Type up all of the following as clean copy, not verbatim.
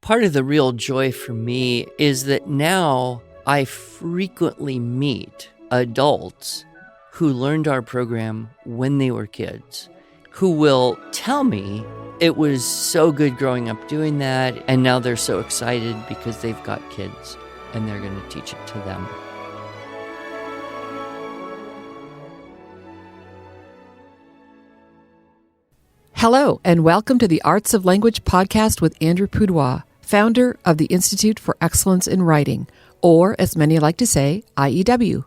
Part of the real joy for me is that now I frequently meet adults who learned our program when they were kids, who will tell me it was so good growing up doing that, and now they're so excited because they've got kids and they're going to teach it to them. Hello, and welcome to the Arts of Language podcast with Andrew Poudois, founder of the Institute for Excellence in Writing, or as many like to say, IEW.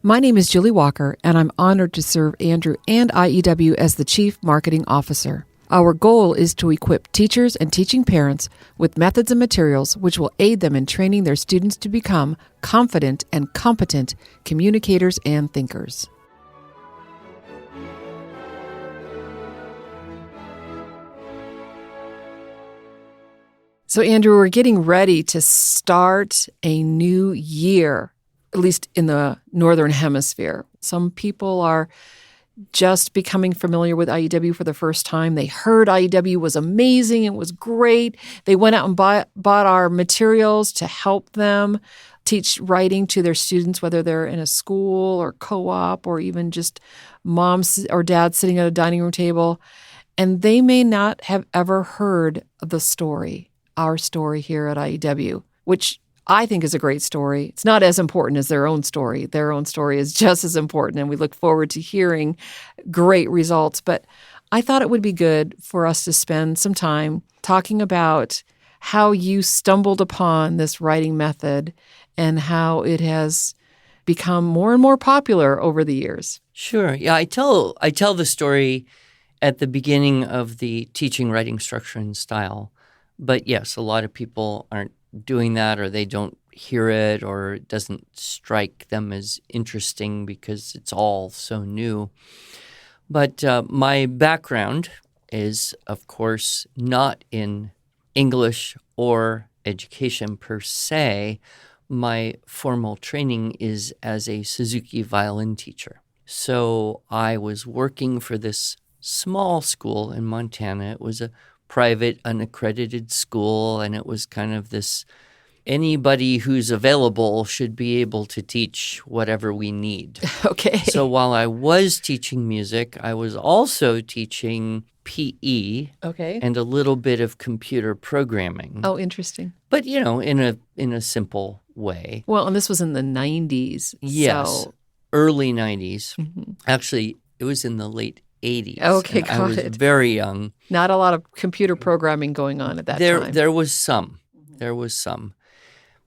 My name is Julie Walker, and I'm honored to serve Andrew and IEW as the Chief Marketing Officer. Our goal is to equip teachers and teaching parents with methods and materials which will aid them in training their students to become confident and competent communicators and thinkers. So, Andrew, we're getting ready to start a new year, at least in the Northern Hemisphere. Some people are just becoming familiar with IEW for the first time. They heard IEW was amazing. It was great. They went out and bought our materials to help them teach writing to their students, whether they're in a school or co-op or even just moms or dads sitting at a dining room table. And they may not have ever heard the story. Our story here at IEW, which I think is a great story. It's not as important as their own story. Their own story is just as important, and we look forward to hearing great results. But I thought it would be good for us to spend some time talking about how you stumbled upon this writing method and how it has become more and more popular over the years. Sure. Yeah, I tell the story at the beginning of the teaching writing structure and style. But yes, a lot of people aren't doing that, or they don't hear it, or it doesn't strike them as interesting because it's all so new. But my background is, of course, not in English or education per se. My formal training is as a Suzuki violin teacher. So I was working for this small school in Montana. It was a private, unaccredited school, and it was kind of this, anybody who's available should be able to teach whatever we need. Okay. So while I was teaching music, I was also teaching PE and a little bit of computer programming. Oh, interesting. But, in a simple way. Well, and this was in the 90s. Yes, so. Early 90s. Mm-hmm. Actually, it was in the late 80s. Okay, got it. I was very young. Not a lot of computer programming going on at that time. There was some. There was some.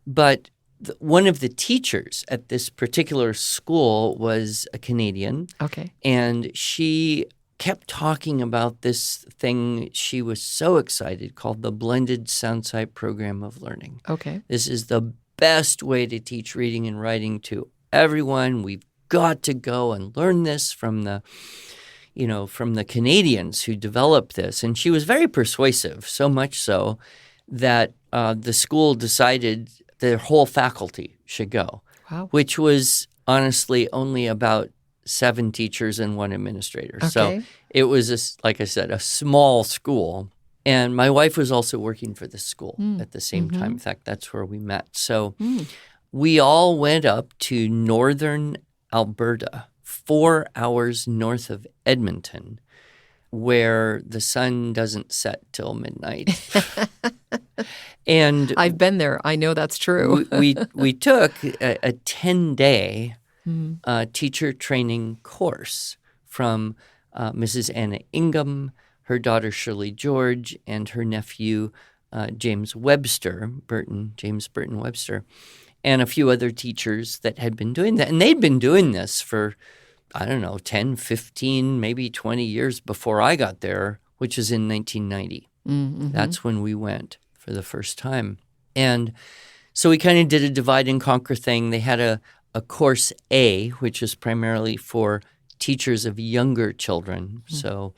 But one of the teachers at this particular school was a Canadian. Okay. And she kept talking about this thing she was so excited called the Blended Soundside Program of Learning. Okay. This is the best way to teach reading and writing to everyone. We've got to go and learn this from the Canadians who developed this. And she was very persuasive, so much so that the school decided their whole faculty should go, wow. Which was honestly only about 7 teachers and 1 administrator. Okay. So it was, like I said, a small school. And my wife was also working for the school at the same time. In fact, that's where we met. So we all went up to northern Alberta, 4 hours north of Edmonton, where the sun doesn't set till midnight. And I've been there. I know that's true. we took a 10-day teacher training course from Mrs. Anna Ingham, her daughter Shirley George, and her nephew James Burton Webster, and a few other teachers that had been doing that. And they'd been doing this for, 10, 15, maybe 20 years before I got there, which is in 1990. Mm-hmm. That's when we went for the first time. And so we kind of did a divide and conquer thing. They had a course A, which is primarily for teachers of younger children, so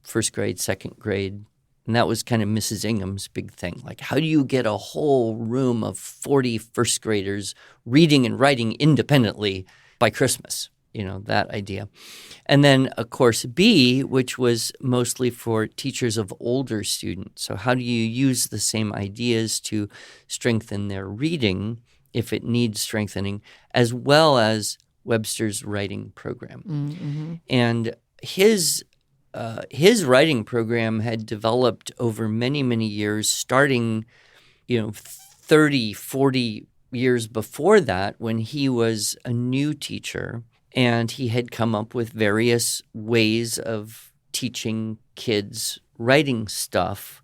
first grade, second grade. And that was kind of Mrs. Ingham's big thing. Like, how do you get a whole room of 40 first graders reading and writing independently by Christmas? that idea. And then, of course, B, which was mostly for teachers of older students. So how do you use the same ideas to strengthen their reading if it needs strengthening, as well as Webster's writing program? Mm-hmm. And his writing program had developed over many, many years, starting, 30, 40 years before that, when he was a new teacher. And he had come up with various ways of teaching kids writing stuff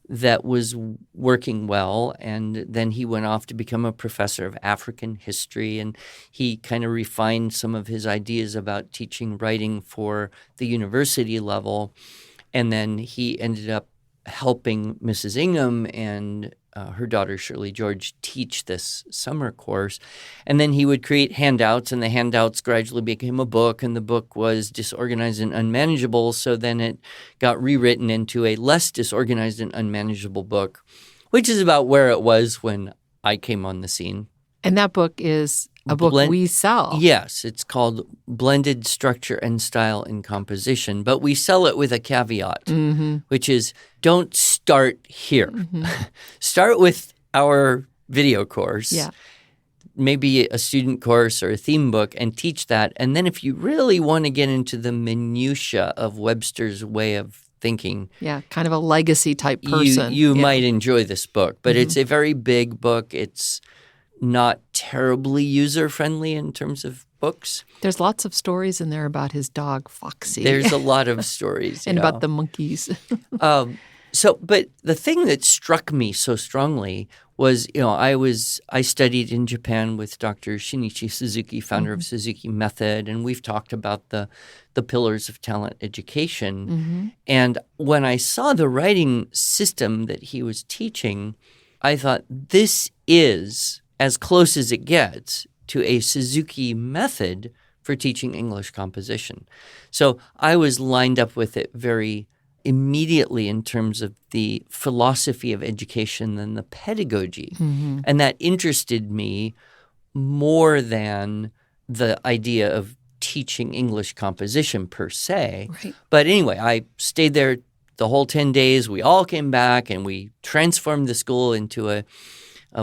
that was working well. And then he went off to become a professor of African history. And he kind of refined some of his ideas about teaching writing for the university level. And then he ended up helping Mrs. Ingham and her daughter Shirley George teach this summer course. And then he would create handouts, and the handouts gradually became a book, and the book was disorganized and unmanageable. So then it got rewritten into a less disorganized and unmanageable book, which is about where it was when I came on the scene. And that book is a book we sell. Yes, it's called Blended Structure and Style in Composition, but we sell it with a caveat, which is don't start here. Start with our video course, maybe a student course or a theme book, and teach that. And then if you really want to get into the minutia of Webster's way of thinking, kind of a legacy type person, you might enjoy this book. But it's a very big book. It's not terribly user-friendly in terms of books. There's lots of stories in there about his dog, Foxy. There's a lot of stories. And about the monkeys. But the thing that struck me so strongly was, I studied in Japan with Dr. Shinichi Suzuki, founder of Suzuki Method, and we've talked about the pillars of talent education. And when I saw the writing system that he was teaching, I thought, this is as close as it gets to a Suzuki method for teaching English composition. So I was lined up with it very immediately in terms of the philosophy of education and the pedagogy. And that interested me more than the idea of teaching English composition per se. Right. But anyway, I stayed there the whole 10 days. We all came back and we transformed the school into a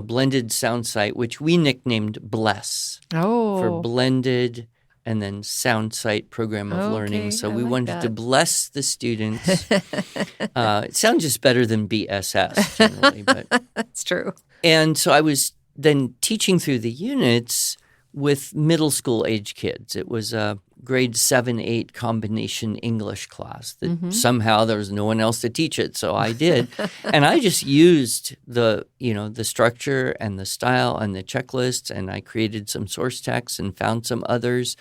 blended sound site, which we nicknamed BLESS for Blended and then Sound Site Program of Learning. So we wanted to bless the students. It sounds just better than BSS generally. But that's true. And so I was then teaching through the units with middle school age kids. It was a grade 7-8 combination English class that somehow there was no one else to teach it, so I did. And I just used the structure and the style and the checklists, and I created some source texts and found some others.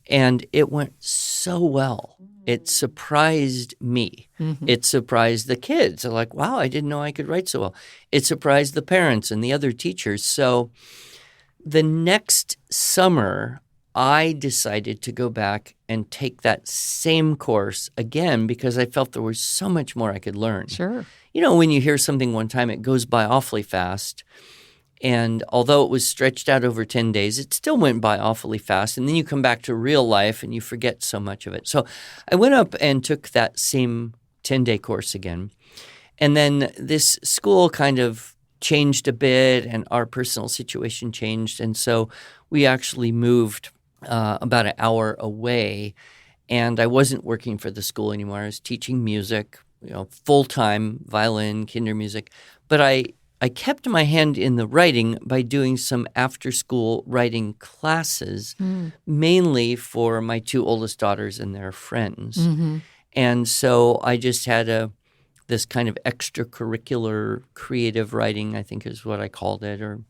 And it went so well. It surprised me. It surprised the kids. They're like, wow, I didn't know I could write so well. It surprised the parents and the other teachers. So the next summer, I decided to go back and take that same course again because I felt there was so much more I could learn. Sure. When you hear something one time, it goes by awfully fast. And although it was stretched out over 10 days, it still went by awfully fast. And then you come back to real life and you forget so much of it. So I went up and took that same 10-day course again. And then this school kind of changed a bit and our personal situation changed. And so we actually moved about an hour away, and I wasn't working for the school anymore. I was teaching music, full-time violin, kinder music. But I kept my hand in the writing by doing some after-school writing classes, mainly for my two oldest daughters and their friends. And so I just had this kind of extracurricular creative writing, I think is what I called it, or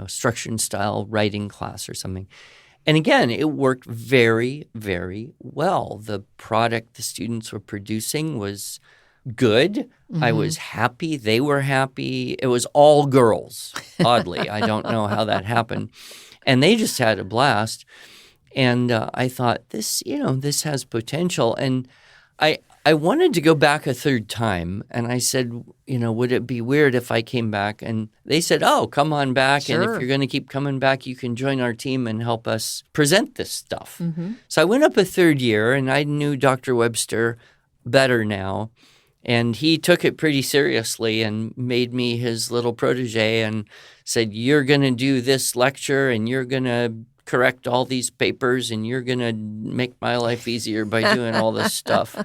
structure and style writing class or something. And again, it worked very, very well. The product the students were producing was good. I was happy. They were happy. It was all girls, oddly. I don't know how that happened. And they just had a blast. And I thought, this has potential. And I I wanted to go back a third time, and I said, would it be weird if I came back? And they said, oh, come on back, and if Sure. you're going to keep coming back, you can join our team and help us present this stuff. Mm-hmm. So I went up a third year, and I knew Dr. Webster better now, and he took it pretty seriously and made me his little protege and said, you're going to do this lecture, and you're going to correct all these papers, and you're going to make my life easier by doing all this stuff.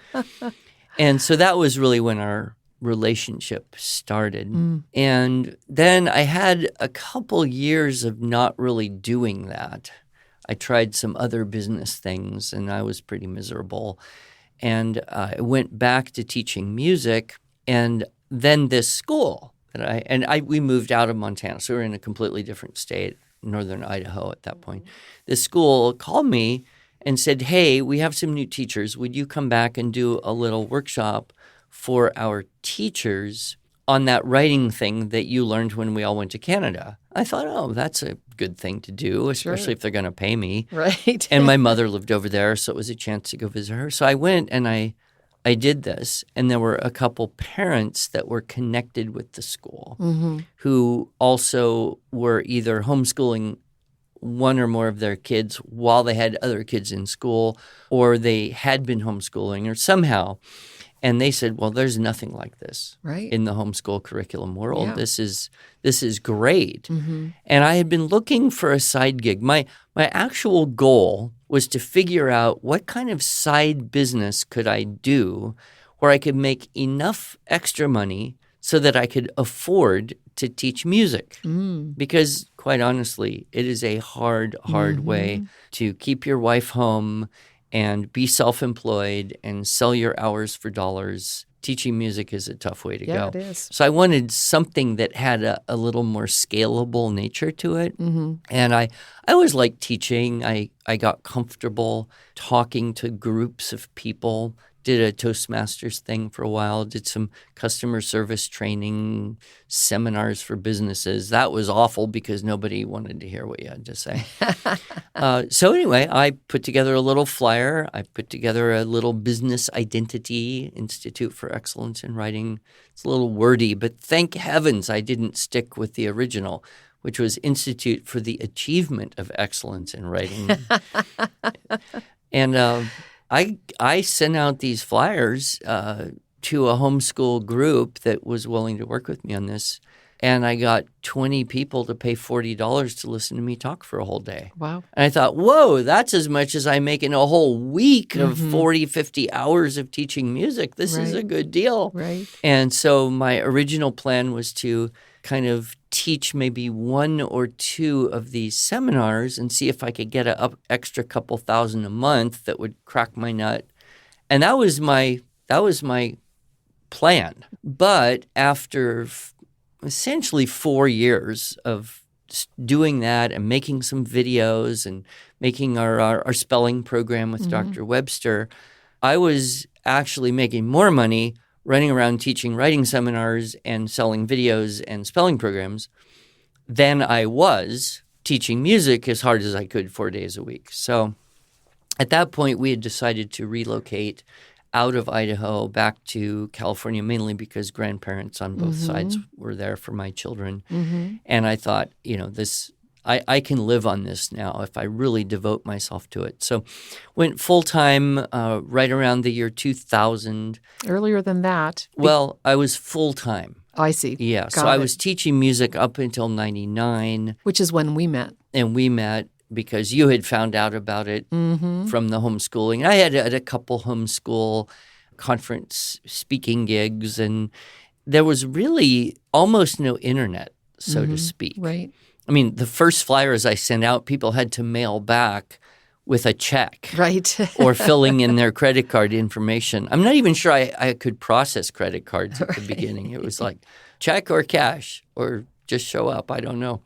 And so that was really when our relationship started. And then I had a couple years of not really doing that. I tried some other business things, and I was pretty miserable. And I went back to teaching music, and then this school that we moved out of Montana, so we were in a completely different state, northern Idaho at that point. This school called me and said, hey, we have some new teachers. Would you come back and do a little workshop for our teachers on that writing thing that you learned when we all went to Canada? I thought, oh, that's a good thing to do, especially if they're going to pay me. Right. And my mother lived over there, so it was a chance to go visit her. So I went and I did this, and there were a couple parents that were connected with the school who also were either homeschooling one or more of their kids while they had other kids in school, or they had been homeschooling or somehow. And they said, well, there's nothing like this in the homeschool curriculum world. Yeah. This is great. And I had been looking for a side gig. My actual goal was to figure out what kind of side business could I do where I could make enough extra money so that I could afford to teach music. Because quite honestly, it is a hard way to keep your wife home and be self-employed and sell your hours for dollars. Teaching music is a tough way to go. Yeah, it is. So I wanted something that had a little more scalable nature to it. And I always liked teaching. I got comfortable talking to groups of people, did a Toastmasters thing for a while, did some customer service training seminars for businesses. That was awful because nobody wanted to hear what you had to say. So anyway, I put together a little flyer. I put together a little business identity, Institute for Excellence in Writing. It's a little wordy, but thank heavens I didn't stick with the original, which was Institute for the Achievement of Excellence in Writing. And I sent out these flyers to a homeschool group that was willing to work with me on this. And I got 20 people to pay $40 to listen to me talk for a whole day. Wow. And I thought, whoa, that's as much as I make in a whole week of 40, 50 hours of teaching music. This is a good deal. Right. And so my original plan was to kind of teach maybe one or two of these seminars and see if I could get an extra couple thousand a month that would crack my nut. And that was my plan. But after essentially 4 years of doing that and making some videos and making our spelling program with Dr. Webster, I was actually making more money running around teaching writing seminars and selling videos and spelling programs than I was teaching music as hard as I could 4 days a week. So at that point, we had decided to relocate out of Idaho back to California, mainly because grandparents on both sides were there for my children. And I thought, I can live on this now if I really devote myself to it. So went full-time right around the year 2000. Earlier than that. Well, I was full-time. Oh, I see. Yeah. Got So I it. was teaching music up until 99. Which is when we met. And we met because you had found out about it from the homeschooling. I had a couple homeschool conference speaking gigs, and there was really almost no internet, so to speak. Right. I mean, the first flyers I sent out, people had to mail back with a check. Right. Or filling in their credit card information. I'm not even sure I could process credit cards at the beginning. It was like check or cash or just show up. I don't know.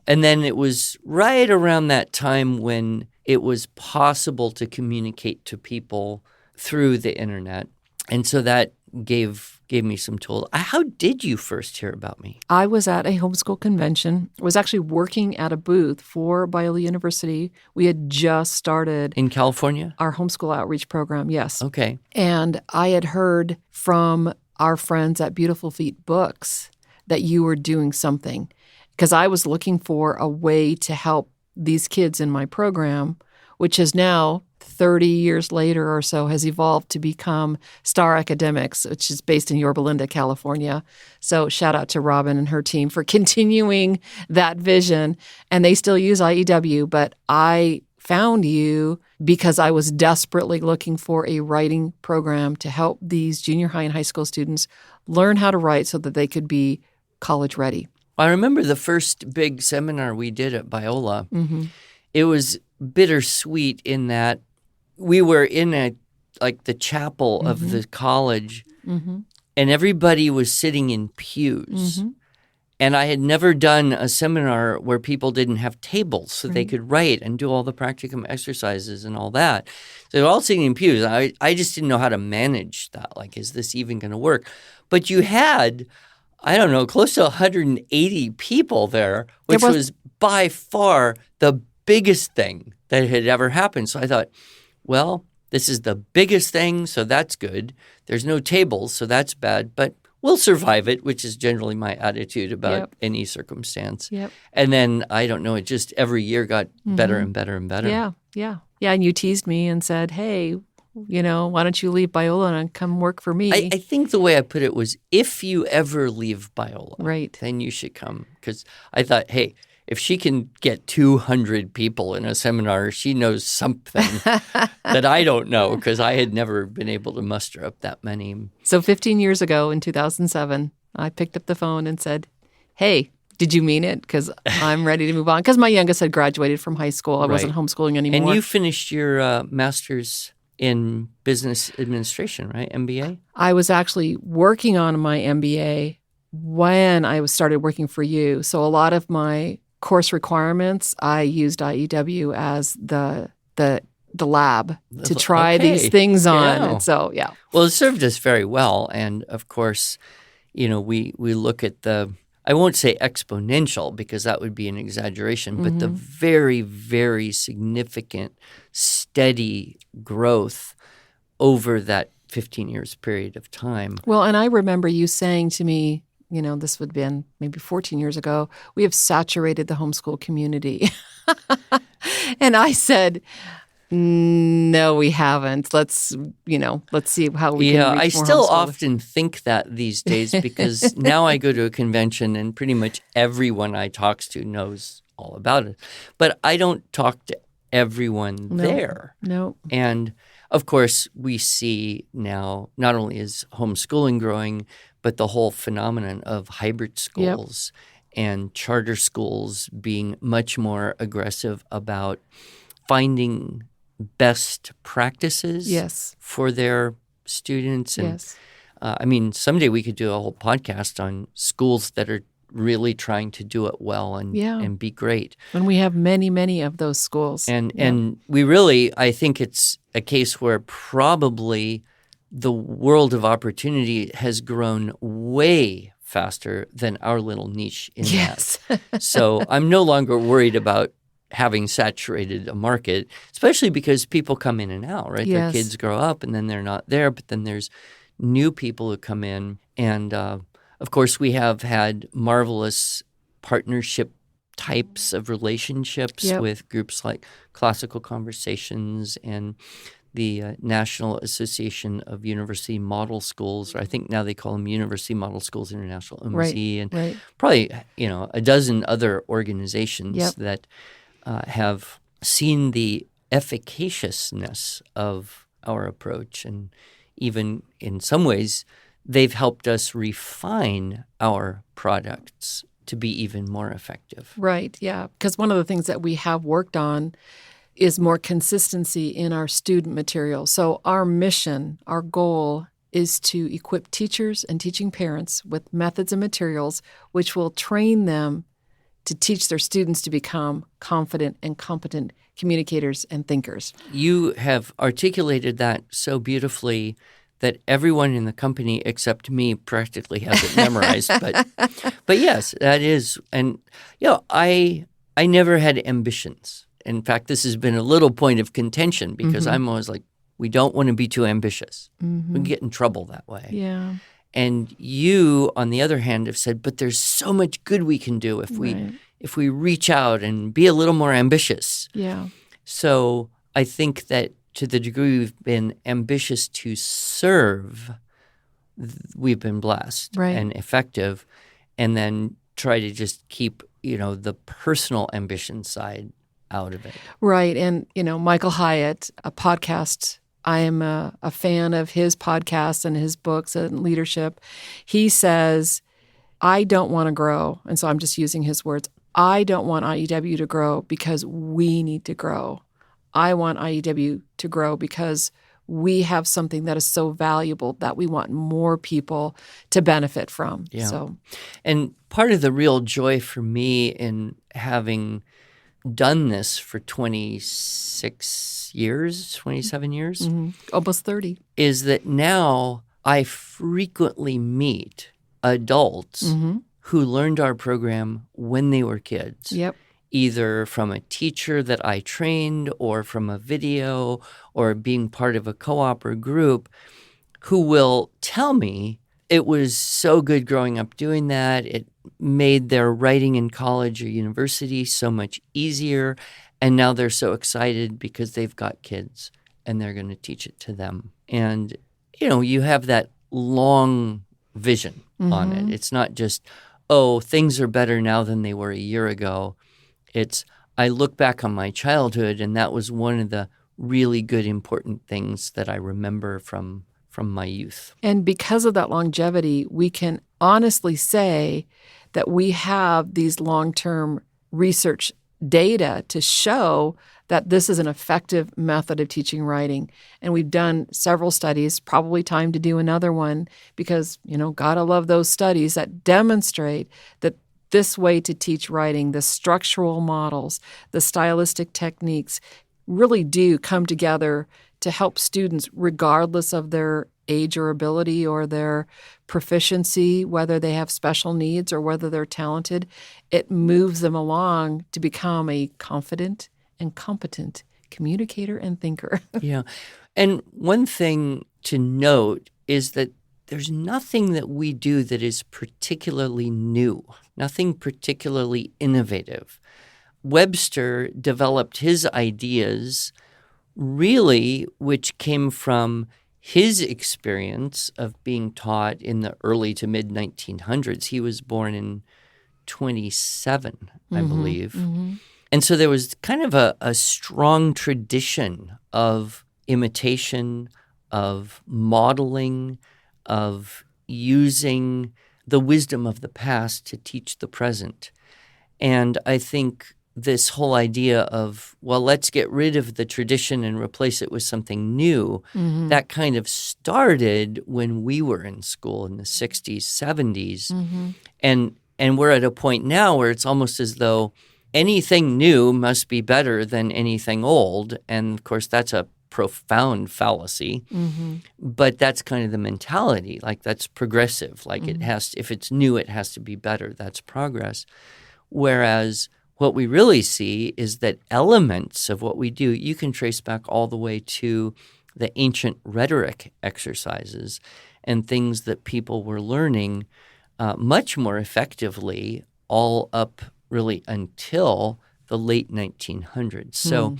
And then it was right around that time when it was possible to communicate to people through the internet. And so that gave gave me some tools. How did you first hear about me? I was at a homeschool convention. I was actually working at a booth for Biola University. We had just started In California? our homeschool outreach program, yes. Okay. And I had heard from our friends at Beautiful Feet Books that you were doing something because I was looking for a way to help these kids in my program, which has now, 30 years later or so, has evolved to become Star Academics, which is based in Yorba Linda, California. So shout out to Robin and her team for continuing that vision. And they still use IEW, but I found you because I was desperately looking for a writing program to help these junior high and high school students learn how to write so that they could be college ready. I remember the first big seminar we did at Biola. Mm-hmm. It was bittersweet in that we were in the chapel Mm-hmm. of the college, Mm-hmm. and everybody was sitting in pews. Mm-hmm. And I had never done a seminar where people didn't have tables so they Right. could write and do all the practicum exercises and all that. So they were all sitting in pews. I just didn't know how to manage that. Like, is this even going to work? But you had, I don't know, close to 180 people there, which was by far the biggest thing that had ever happened. So I thought, well, this is the biggest thing, so that's good. There's no tables, so that's bad, but we'll survive it, which is generally my attitude about Yep. any circumstance. Yep. And then, I don't know, it just every year got better and better and better. Yeah, yeah. Yeah, and you teased me and said, hey, why don't you leave Biola and come work for me? I think the way I put it was, if you ever leave Biola, Right. then you should come. Because I thought, hey, if she can get 200 people in a seminar, she knows something that I don't know, because I had never been able to muster up that many. So 15 years ago in 2007, I picked up the phone and said, hey, did you mean it? Because I'm ready to move on. Because my youngest had graduated from high school. I wasn't homeschooling anymore. And you finished your master's in business administration, right? MBA? I was actually working on my MBA when I started working for you. So a lot of my course requirements, I used IEW as the lab to try these things on. Yeah. And so, yeah. Well, it served us very well. And of course, we look at the, I won't say exponential because that would be an exaggeration, but the very, very significant, steady growth over that 15 years period of time. Well, and I remember you saying to me, this would have been maybe 14 years ago, we have saturated the homeschool community. And I said, no, we haven't. Let's see how we can reach I more still homeschoolers. often think that these days because now I go to a convention and pretty much everyone I talk to knows all about it. But I don't talk to everyone there. No. And of course, we see now not only is homeschooling growing, but the whole phenomenon of hybrid schools and charter schools being much more aggressive about finding best practices for their students. And someday we could do a whole podcast on schools that are really trying to do it well and be great. And we have many, many of those schools. And we really, I think it's a case where probably the world of opportunity has grown way faster than our little niche in that. So I'm no longer worried about having saturated a market, especially because people come in and out, right? Their kids grow up and then they're not there, but then there's new people who come in. And of course, we have had marvelous partnership types of relationships with groups like Classical Conversations and the National Association of University Model Schools, or I think now they call them University Model Schools International, UMC, and probably a dozen other organizations that have seen the efficaciousness of our approach, and even in some ways, they've helped us refine our products to be even more effective. Right, yeah. Because one of the things that we have worked on is more consistency in our student material. So our mission, our goal is to equip teachers and teaching parents with methods and materials which will train them to teach their students to become confident and competent communicators and thinkers. You have articulated that so beautifully that everyone in the company except me practically has it memorized. But yes, that is. And, I never had ambitions. In fact, this has been a little point of contention because I'm always like, we don't want to be too ambitious. We can get in trouble that way. Yeah. And you, on the other hand, have said, but there's so much good we can do if we reach out and be a little more ambitious. Yeah. So I think that to the degree we've been ambitious to serve, we've been blessed and effective, and then try to just keep, the personal ambition side out of it. Right. And, Michael Hyatt, a podcast, I am a fan of his podcasts and his books and leadership. He says, I don't want to grow. And so I'm just using his words. I don't want IEW to grow because we need to grow. I want IEW to grow because we have something that is so valuable that we want more people to benefit from. Yeah. So, and part of the real joy for me in having done this for 26 years, 27 years, almost 30, is that now I frequently meet adults who learned our program when they were kids. Yep. Either from a teacher that I trained or from a video or being part of a co-op or group, who will tell me it was so good growing up doing that. It made their writing in college or university so much easier. And now they're so excited because they've got kids and they're going to teach it to them. And, you have that long vision on it. It's not just, things are better now than they were a year ago. It's, I look back on my childhood, and that was one of the really good, important things that I remember from my youth. And because of that longevity, we can honestly say that we have these long-term research data to show that this is an effective method of teaching writing. And we've done several studies, probably time to do another one, because, gotta love those studies that demonstrate that this way to teach writing, the structural models, the stylistic techniques really do come together to help students regardless of their age or ability or their proficiency, whether they have special needs or whether they're talented. It moves them along to become a confident and competent communicator and thinker. Yeah. And one thing to note is that there's nothing that we do that is particularly new, nothing particularly innovative. Webster developed his ideas really, which came from his experience of being taught in the early to mid 1900s. He was born in 27, I believe. And so there was kind of a strong tradition of imitation, of modeling, of using the wisdom of the past to teach the present. And I think this whole idea of, let's get rid of the tradition and replace it with something new, that kind of started when we were in school in the 60s, 70s. And we're at a point now where it's almost as though anything new must be better than anything old. And of course, that's a profound fallacy, but that's kind of the mentality. Like, that's progressive. Like, it has, if it's new, it has to be better. That's progress. Whereas what we really see is that elements of what we do, you can trace back all the way to the ancient rhetoric exercises and things that people were learning much more effectively all up really until the late 1900s. So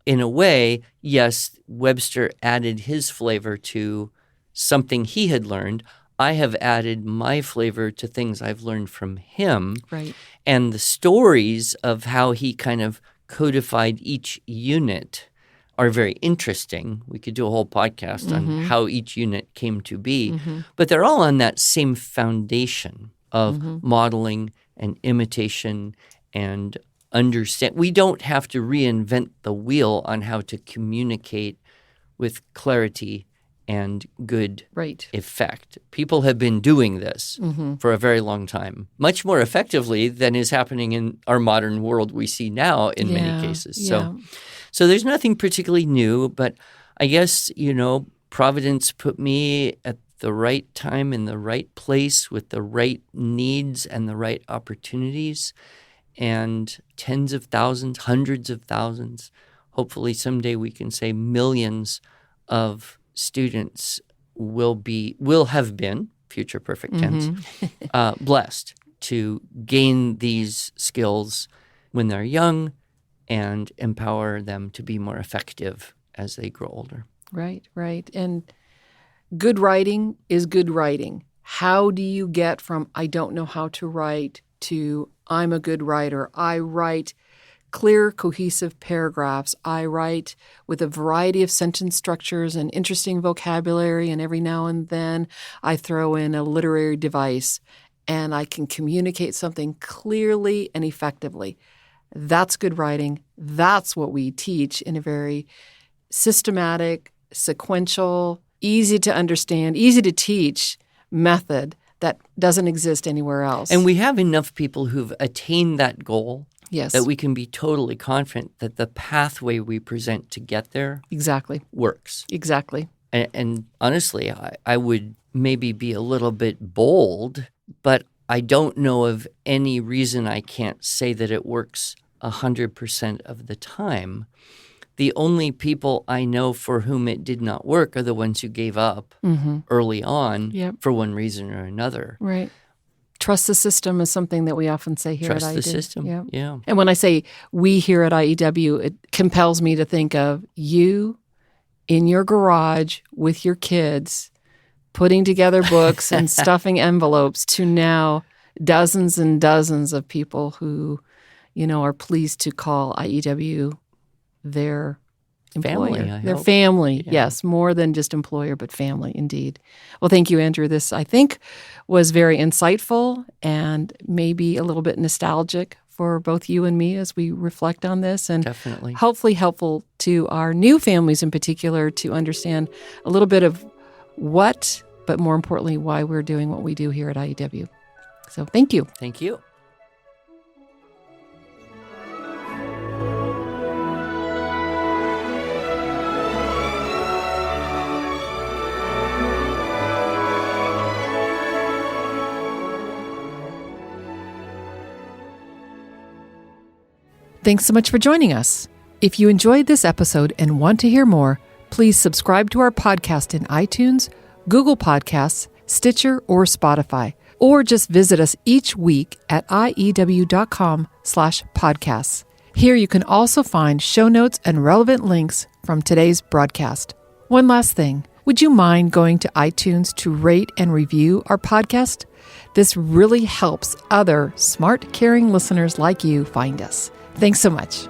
in a way, yes, Webster added his flavor to something he had learned. I have added my flavor to things I've learned from him. Right. And the stories of how he kind of codified each unit are very interesting. We could do a whole podcast on how each unit came to be. But they're all on that same foundation of modeling and imitation and understand. We don't have to reinvent the wheel on how to communicate with clarity and good effect. People have been doing this for a very long time, much more effectively than is happening in our modern world we see now in many cases. So there's nothing particularly new, but I guess, Providence put me at the right time in the right place with the right needs and the right opportunities. And tens of thousands, hundreds of thousands, hopefully someday we can say millions of students will have been, future perfect tense, blessed to gain these skills when they're young and empower them to be more effective as they grow older. Right, right. And good writing is good writing. How do you get from I don't know how to write to I'm a good writer? I write clear, cohesive paragraphs. I write with a variety of sentence structures and interesting vocabulary, and every now and then I throw in a literary device, and I can communicate something clearly and effectively. That's good writing. That's what we teach in a very systematic, sequential, easy to understand, easy to teach method that doesn't exist anywhere else. And we have enough people who've attained that goal that we can be totally confident that the pathway we present to get there works. Exactly. And honestly, I would maybe be a little bit bold, but I don't know of any reason I can't say that it works 100% of the time. The only people I know for whom it did not work are the ones who gave up early on for one reason or another. Right. Trust the system is something that we often say here at IEW. Trust the system, yeah. And when I say we here at IEW, it compels me to think of you in your garage with your kids putting together books and stuffing envelopes to now dozens and dozens of people who, are pleased to call IEW their employer. Family, their family, yeah. Yes, more than just employer, but family, indeed. Well, thank you, Andrew. This, I think, was very insightful and maybe a little bit nostalgic for both you and me as we reflect on this, and definitely hopefully helpful to our new families in particular to understand a little bit of what, but more importantly, why we're doing what we do here at IEW. So thank you. Thank you. Thanks so much for joining us. If you enjoyed this episode and want to hear more, please subscribe to our podcast in iTunes, Google Podcasts, Stitcher, or Spotify, or just visit us each week at iew.com/podcasts. Here you can also find show notes and relevant links from today's broadcast. One last thing. Would you mind going to iTunes to rate and review our podcast? This really helps other smart, caring listeners like you find us. Thanks so much.